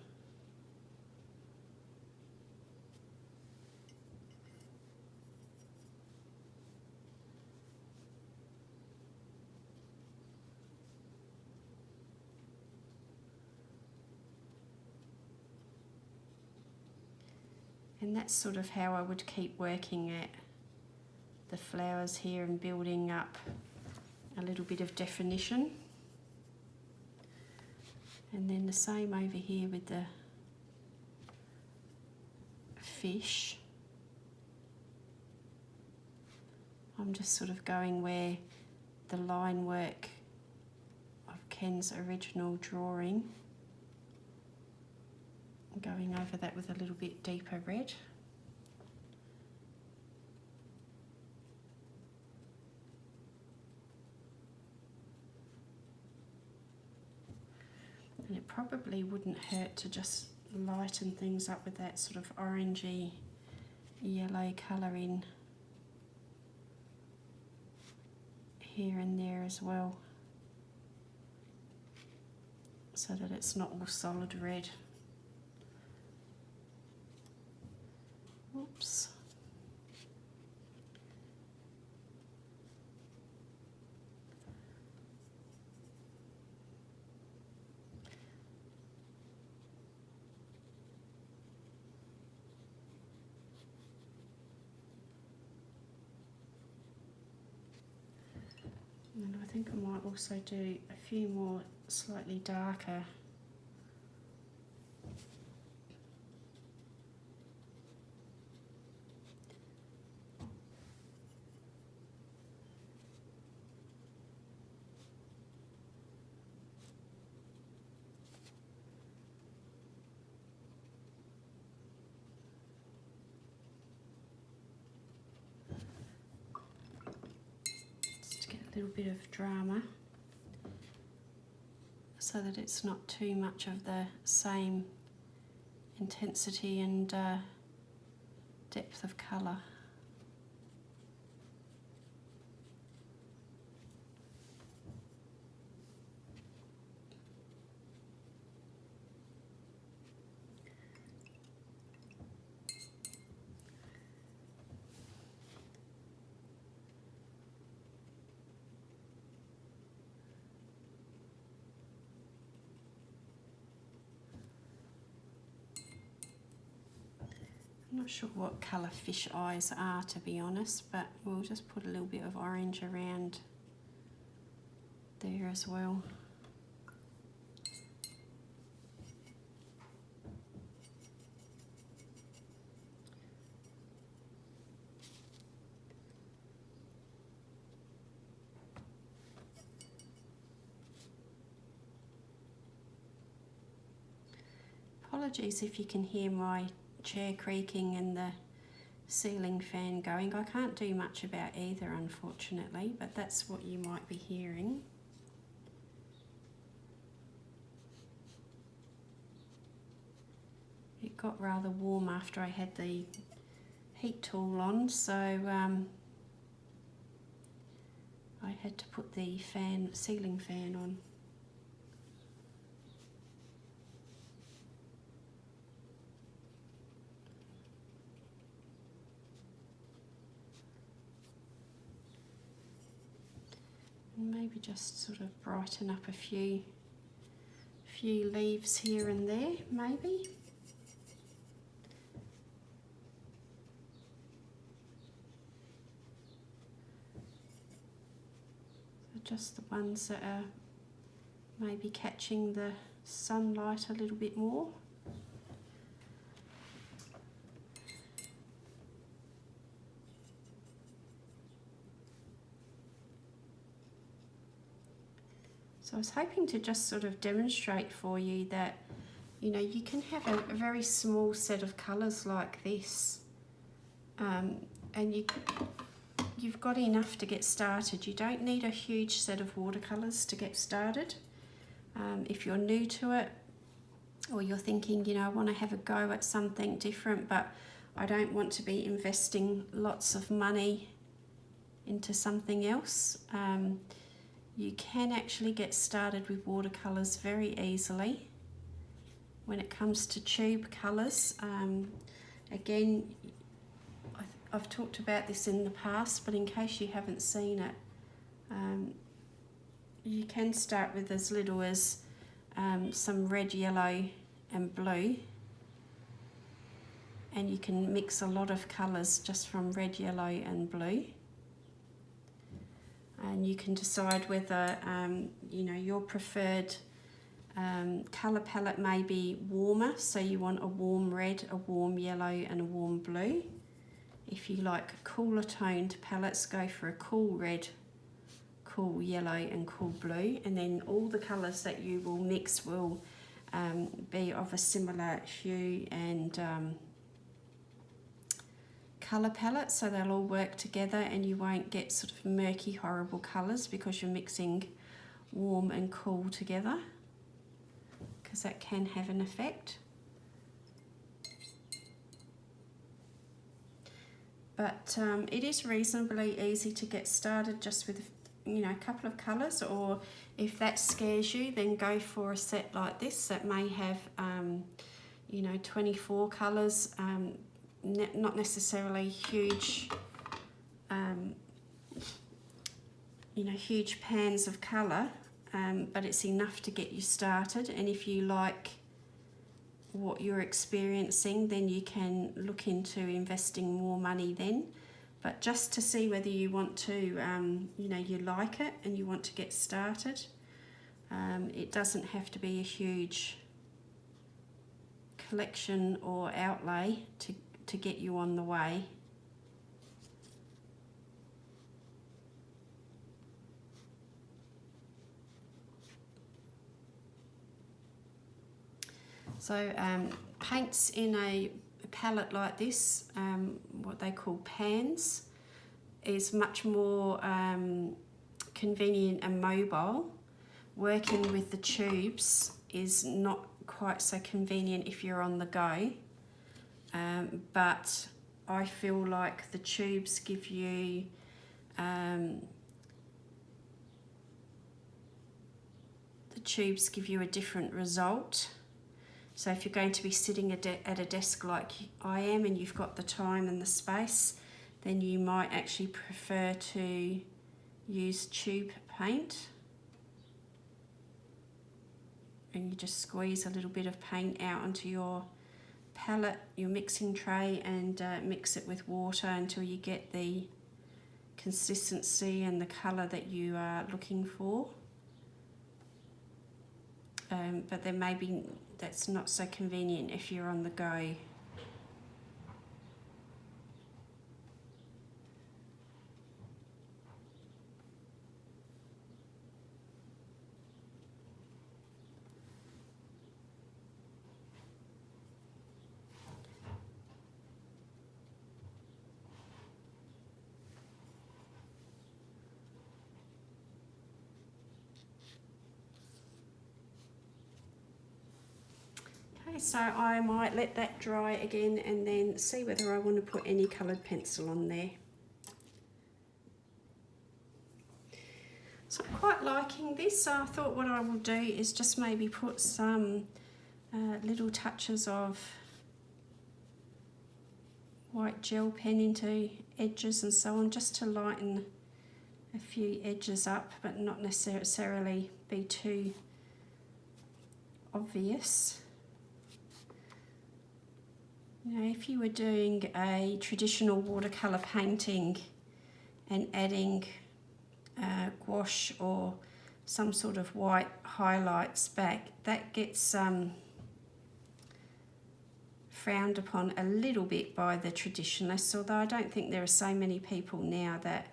And that's sort of how I would keep working at the flowers here and building up a little bit of definition. And then the same over here with the fish. I'm just sort of going where the line work of Ken's original drawing, going over that with a little bit deeper red. And it probably wouldn't hurt to just lighten things up with that sort of orangey yellow colour in here and there as well, so that it's not all solid red. Oops. And I think I might also do a few more slightly darker a little bit of drama, so that it's not too much of the same intensity and depth of colour. I'm not sure what colour fish eyes are, to be honest, but we'll just put a little bit of orange around there as well. Apologies if you can hear my chair creaking and the ceiling fan going. I can't do much about either, unfortunately, but that's what you might be hearing. It got rather warm after I had the heat tool on, so I had to put the ceiling fan on. maybe just sort of brighten up a few leaves here and there, maybe. So just the ones that are maybe catching the sunlight a little bit more. So I was hoping to just sort of demonstrate for you that, you know, you can have a very small set of colours like this, and you've got enough to get started. You don't need a huge set of watercolours to get started. If you're new to it, or you're thinking, you know, I want to have a go at something different, but I don't want to be investing lots of money into something else, you can actually get started with watercolours very easily. When it comes to tube colours, again, I've talked about this in the past, but in case you haven't seen it, you can start with as little as some red, yellow and blue, and you can mix a lot of colours just from red, yellow and blue. And you can decide whether you know, your preferred colour palette may be warmer, so you want a warm red, a warm yellow and a warm blue. If you like cooler toned palettes, go for a cool red, cool yellow and cool blue, and then all the colours that you will mix will be of a similar hue and colour palette, so they'll all work together and you won't get sort of murky, horrible colours because you're mixing warm and cool together, because that can have an effect. But it is reasonably easy to get started just with, you know, a couple of colours, or if that scares you, then go for a set like this that may have you know, 24 colours, not necessarily huge you know, huge pans of colour, but it's enough to get you started. And if you like what you're experiencing, then you can look into investing more money then. But just to see whether you want to, you know, you like it and you want to get started, it doesn't have to be a huge collection or outlay to get you on the way. So paints in a palette like this, what they call pans, is much more convenient and mobile. Working with the tubes is not quite so convenient if you're on the go, but I feel like the tubes give you a different result. So if you're going to be sitting at a desk like I am and you've got the time and the space, then you might actually prefer to use tube paint. And you just squeeze a little bit of paint out onto your palette, your mixing tray, and mix it with water until you get the consistency and the colour that you are looking for. But then maybe that's not so convenient if you're on the go. So I might let that dry again and then see whether I want to put any coloured pencil on there. So I'm quite liking this, so I thought what I will do is just maybe put some little touches of white gel pen into edges and so on, just to lighten a few edges up, but not necessarily be too obvious. You know, if you were doing a traditional watercolour painting and adding gouache or some sort of white highlights back, that gets frowned upon a little bit by the traditionalists, although I don't think there are so many people now that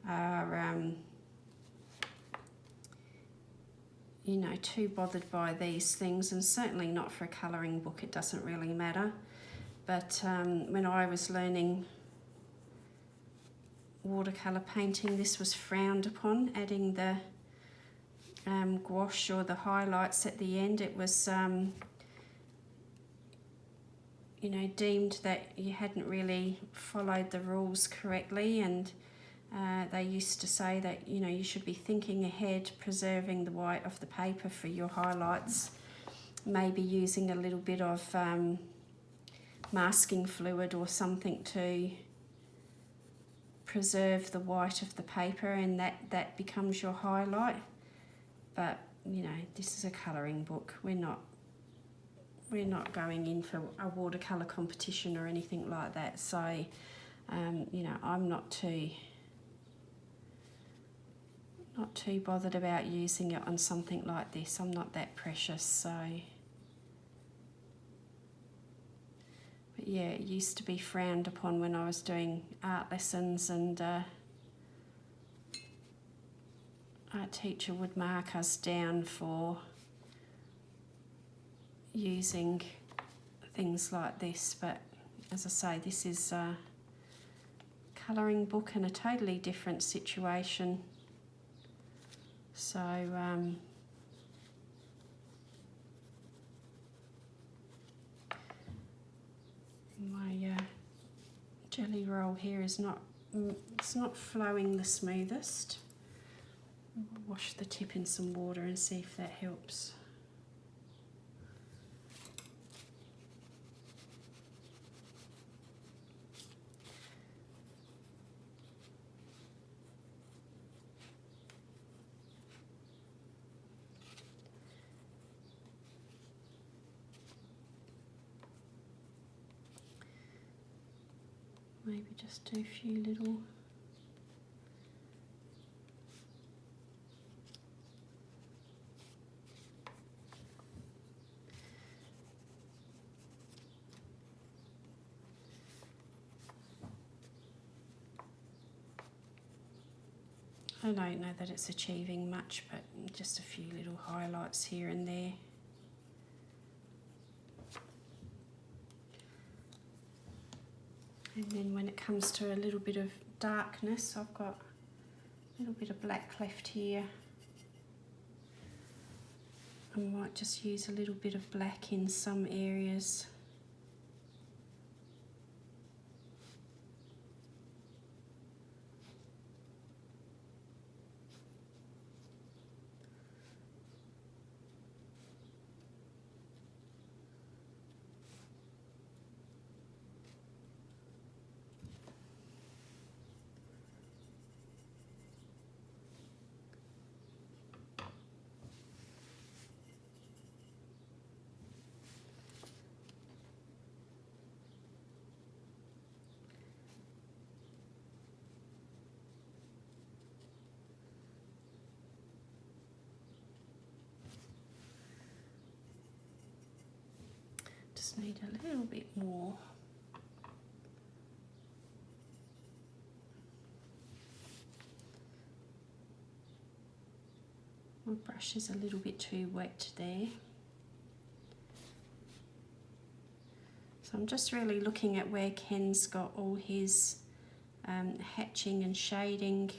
are you know, too bothered by these things, and certainly not for a colouring book. It doesn't really matter. But when I was learning watercolour painting, this was frowned upon, adding the gouache or the highlights at the end. It was you know, deemed that you hadn't really followed the rules correctly, and they used to say that, you know, you should be thinking ahead, preserving the white of the paper for your highlights, maybe using a little bit of masking fluid or something to preserve the white of the paper, and that becomes your highlight. But, you know, this is a colouring book. We're not going in for a watercolour competition or anything like that. So, you know, I'm not too bothered about using it on something like this. I'm not that precious. So, but yeah, it used to be frowned upon when I was doing art lessons, and our teacher would mark us down for using things like this. But as I say, this is a colouring book in a totally different situation. So my jelly roll here is it's not flowing the smoothest. Wash the tip in some water and see if that helps. Maybe just do a few little I don't know that it's achieving much, but just a few little highlights here and there. And then when it comes to a little bit of darkness, I've got a little bit of black left here. I might just use a little bit of black in some areas. Just need a little bit more. My brush is a little bit too wet there. So I'm just really looking at where Ken's got all his hatching and shading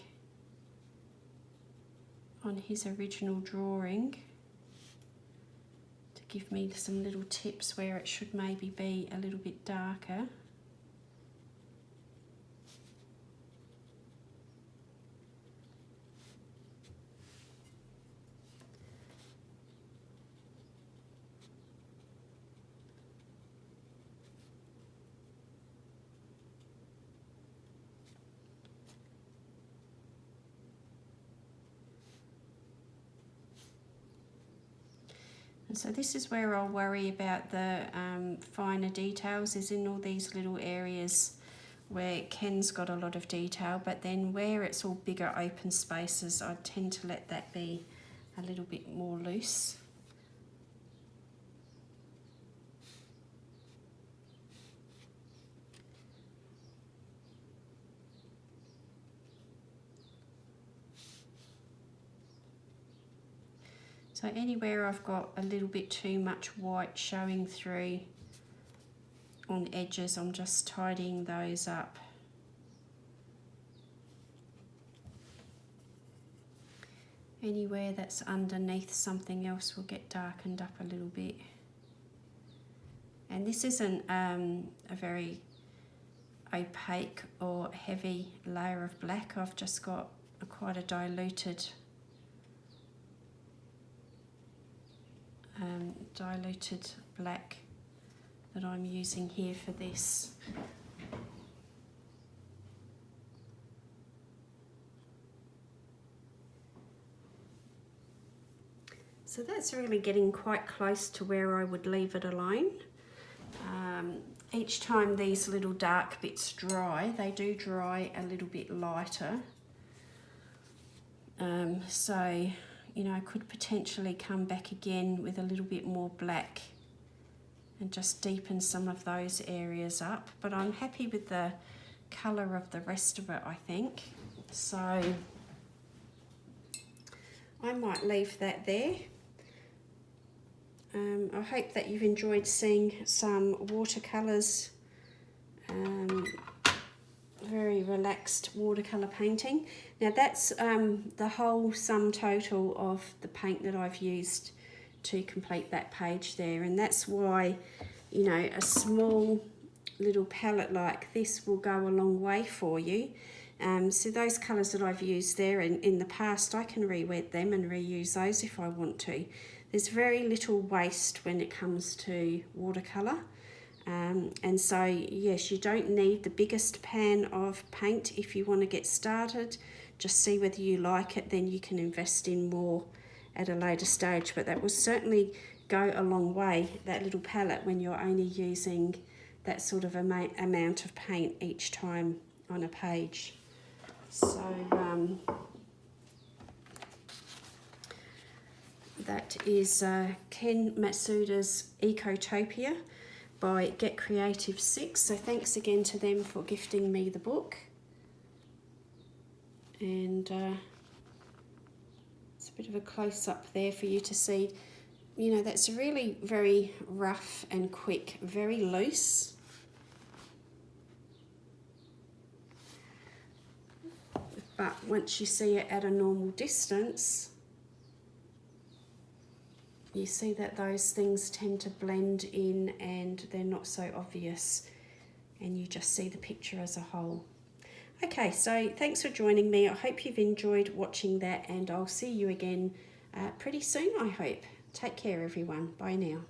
on his original drawing, to give me some little tips where it should maybe be a little bit darker. And so this is where I'll worry about the finer details, is in all these little areas where Ken's got a lot of detail, but then where it's all bigger open spaces, I tend to let that be a little bit more loose. So anywhere I've got a little bit too much white showing through on edges, I'm just tidying those up. Anywhere that's underneath something else will get darkened up a little bit. And this isn't a very opaque or heavy layer of black. I've just got quite a diluted black that I'm using here for this. So that's really getting quite close to where I would leave it alone. Each time these little dark bits dry, they do dry a little bit lighter. So, you know, I could potentially come back again with a little bit more black and just deepen some of those areas up. But I'm happy with the colour of the rest of it, I think. So I might leave that there. I hope that you've enjoyed seeing some watercolours, very relaxed watercolour painting. Now that's the whole sum total of the paint that I've used to complete that page there, and that's why, you know, a small little palette like this will go a long way for you. So those colours that I've used there in the past, I can re-wet them and reuse those if I want to. There's very little waste when it comes to watercolour. And so, yes, you don't need the biggest pan of paint if you want to get started. Just see whether you like it, then you can invest in more at a later stage. But that will certainly go a long way, that little palette, when you're only using that sort of amount of paint each time on a page. So that is Ken Matsuda's Ecotopia by Get Creative 6. So thanks again to them for gifting me the book. And it's a bit of a close-up there for you to see. You know, that's really very rough and quick, very loose. But once you see it at a normal distance, you see that those things tend to blend in and they're not so obvious, and you just see the picture as a whole. Okay, so thanks for joining me. I hope you've enjoyed watching that, and I'll see you again pretty soon, I hope. Take care, everyone. Bye now.